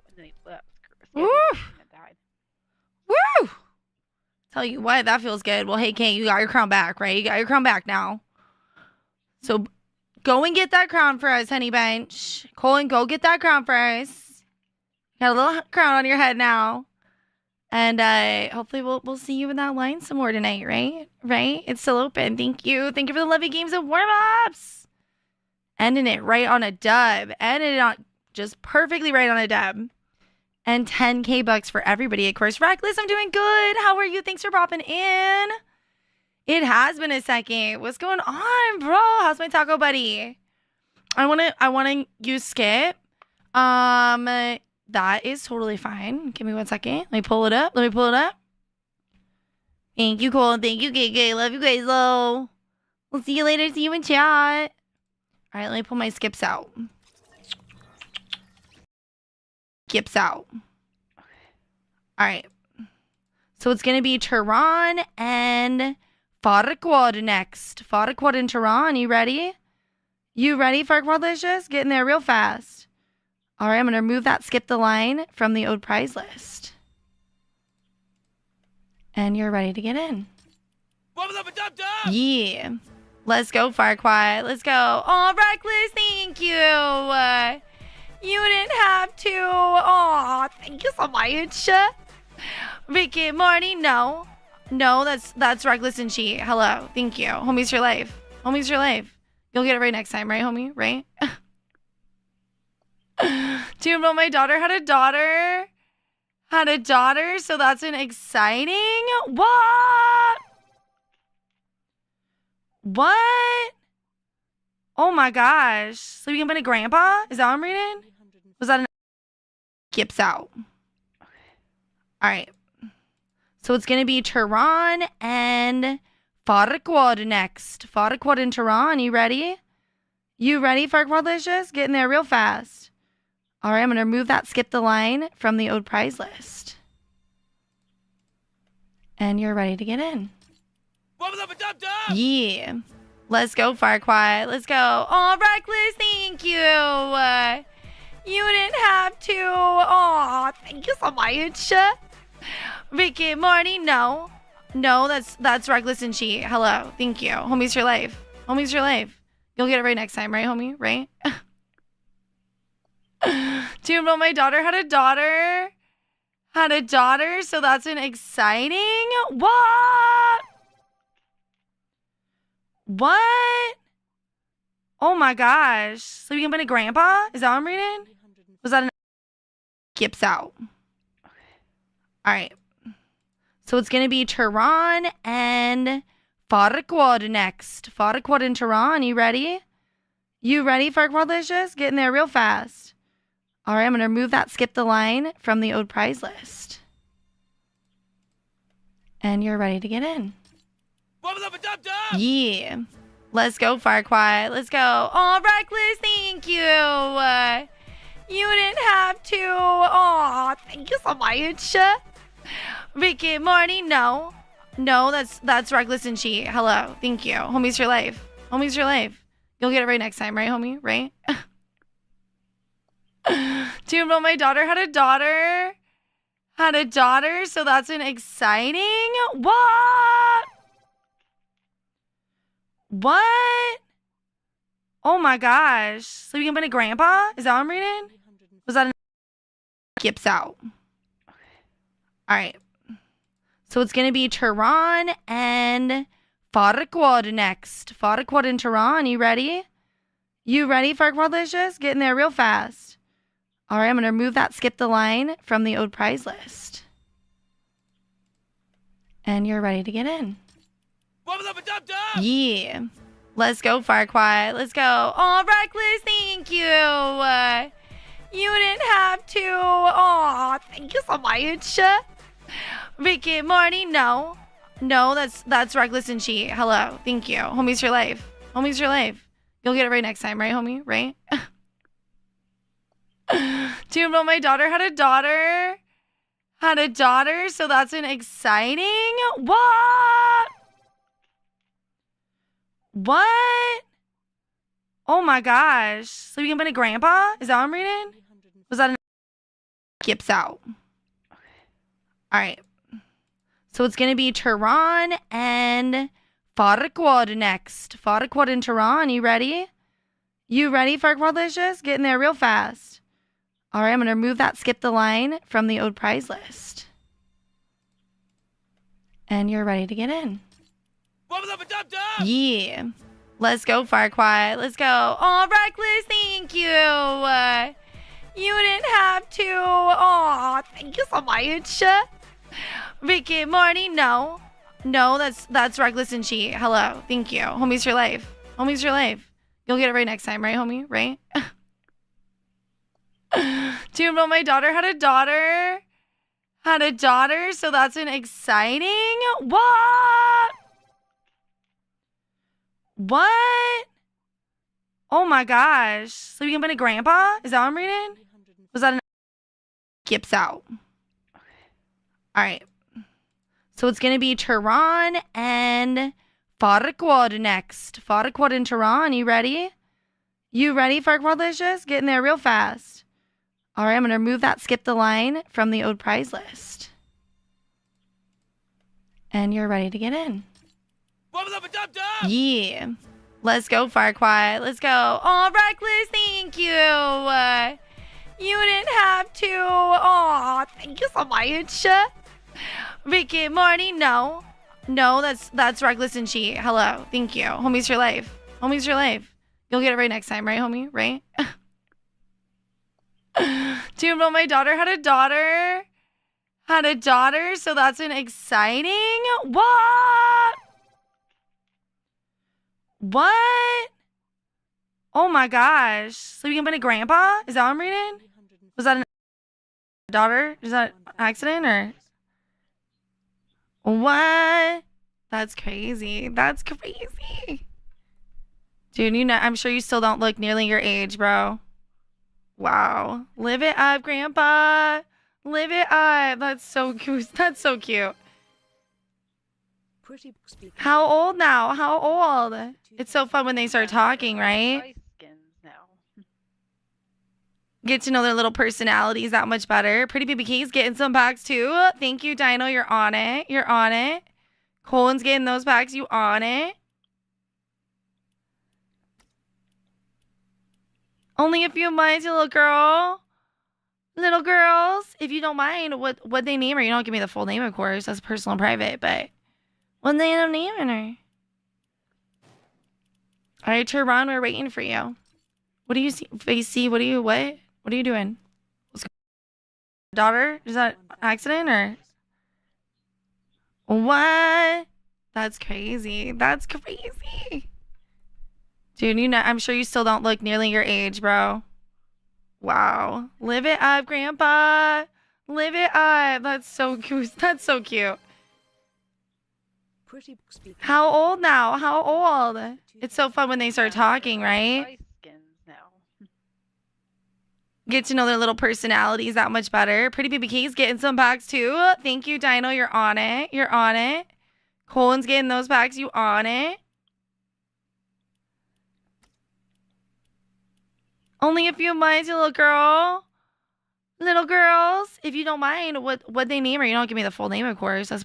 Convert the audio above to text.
and then he flipped. Woo! And died. Woo! Tell you what, that feels good. Well, hey, Kate, you got your crown back, right? You got your crown back now. So go and get that crown for us, honey bunch. Colin, go get that crown for us. Got a little crown on your head now. And hopefully we'll see you in that line some more tonight, right? Right? It's still open. Thank you. Thank you for the lovely games and warm-ups. Ending it right on a dub. Ending it on just perfectly right on a dub. And 10K bucks for everybody. Of course, Reckless, I'm doing good. How are you? Thanks for popping in. It has been a second. What's going on, bro? How's my taco buddy? I wanna use Skip. That is totally fine. Give me 1 second. Let me pull it up. Thank you, Cole. Thank you, KK. Love you guys, though. We'll see you later. See you in chat. All right, let me pull my skips out. Skips out. All right. So it's going to be Tehran and Farquad next. Farquad and Tehran. You ready? You ready, Farquadlicious? Getting there real fast. All right, I'm going to remove that skip the line from the owed prize list. And you're ready to get in. Yeah. Let's go, Farquad. Let's go. Oh, Reckless, thank you. You didn't have to. Oh, thank you so much. Ricky, Marty, no. No, that's Reckless and She. Hello. Thank you. Homies for life. Homies for life. You'll get it right next time, right, homie? Right? Do you know my daughter had a daughter? Had a daughter, so that's an exciting. What? What? Oh my gosh. So you can been a grandpa? Is that what I'm reading? Was that an skips out? All right. So it's going to be Tehran and Farquad next. Farquad and Tehran. You ready? You ready, Farquadlicious? Getting there real fast. All right, I'm going to remove that skip the line from the owed prize list. And you're ready to get in. Yeah. Let's go, Farquad. Let's go. Oh, Reckless, thank you. You didn't have to. Oh, thank you so much. Ricky, Marty, no. No, that's Reckless and She. Hello. Thank you. Homies for life. Homies for life. You'll get it right next time, right, homie? Right? Do you know my daughter had a daughter? Had a daughter, so that's an exciting. What? What? Oh my gosh. So you can been a grandpa? Is that what I'm reading? Was that an skips out? All right. So it's going to be Tehran and Farquad next. Farquad and Tehran. You ready? You ready, Farquadlicious? Getting there real fast. All right, I'm going to remove that skip the line from the owed prize list. And you're ready to get in. Yeah. Let's go, Farquad. Let's go. Oh, Reckless, thank you. You didn't have to. Oh, thank you so much. Ricky, Marty, no. No, that's Reckless and She. Hello. Thank you. Homies for life. Homies for life. You'll get it right next time, right, homie? Right? Do you know my daughter had a daughter? Had a daughter, so that's an exciting. What? What? Oh my gosh. So you can been a grandpa? Is that what I'm reading? Was that an skips out? All right. So it's going to be Tehran and Farquad next. Farquad and Tehran. You ready? You ready, Farquadlicious? Getting there real fast. All right, I'm going to remove that skip the line from the owed prize list. And you're ready to get in. Yeah. Let's go, Farquad. Let's go. Oh, Reckless, thank you. You didn't have to. Oh, thank you so much. Ricky, Marty, no. No, that's Reckless and She. Hello. Thank you. Homies for life. Homies for life. You'll get it right next time, right, homie? Right? Do you know my daughter had a daughter? Had a daughter, so that's an exciting. What? What? Oh my gosh. So you can been a grandpa? Is that what I'm reading? Was that an skips out. All right. So it's going to be Tehran and Farquad next. Farquad and Tehran, you ready? You ready, Farquadlicious? Getting there real fast. All right, I'm going to remove that skip the line from the owed prize list. And you're ready to get in. Yeah. Let's go, Farquad. Let's go. Oh, Reckless, thank you. You didn't have to. Oh, thank you so much. Ricky, Marty, no. No, that's Reckless and Cheat. Hello. Thank you. Homies for life. Homies for life. You'll get it right next time, right, homie? Right? Do you know my daughter had a daughter? Had a daughter, so that's an exciting. What? What? Oh my gosh. So you can put a grandpa? Is that what I'm reading? Was that an skips out? All right. So it's going to be Tehran and Farquad next. Farquad and Tehran, you ready? You ready, Farquadlicious? Getting there real fast. All right, I'm going to remove that skip the line from the owed prize list. And you're ready to get in. Yeah. Let's go, Farquad. Let's go. Oh, Reckless, thank you. You didn't have to. Oh, thank you so much. Ricky, Marty, no. No, that's Reckless and Cheat. Hello. Thank you. Homies for life. Homies for life. You'll get it right next time, right, homie? Right? Do you know my daughter had a daughter? Had a daughter, so that's an exciting. What? What? Oh my gosh. So you can put a grandpa? Is that what I'm reading? Was that a daughter? Is that an accident or? What? That's crazy. That's crazy. Dude, you know, I'm sure you still don't look nearly your age, bro. Wow. Live it up, Grandpa. Live it up. That's so cute. That's so cute. How old now? How old? It's so fun when they start talking, right? Get to know their little personalities that much better. Pretty Baby K's getting some packs too. Thank you, Dino. You're on it. You're on it. Colin's getting those packs. You on it. Only a few months, you little girl. Little girls, if you don't mind, what they name her. You don't give me the full name, of course. That's personal and private, but what they end up naming her? All right, Tehran, we're waiting for you. What do you see? Face C, what are you doing? What's going on? Daughter? Is that an accident or? What? That's crazy. That's crazy. Dude, you know, I'm sure you still don't look nearly your age, bro. Wow. Live it up, Grandpa. Live it up. That's so cute. That's so cute. How old now? How old? It's so fun when they start talking, right? Get to know their little personalities that much better. Pretty Baby K's getting some packs too. Thank you, Dino. You're on it. You're on it. Colin's getting those packs. You on it. Only a few months, you little girl. Little girls, if you don't mind, what they name her. You don't give me the full name, of course. That's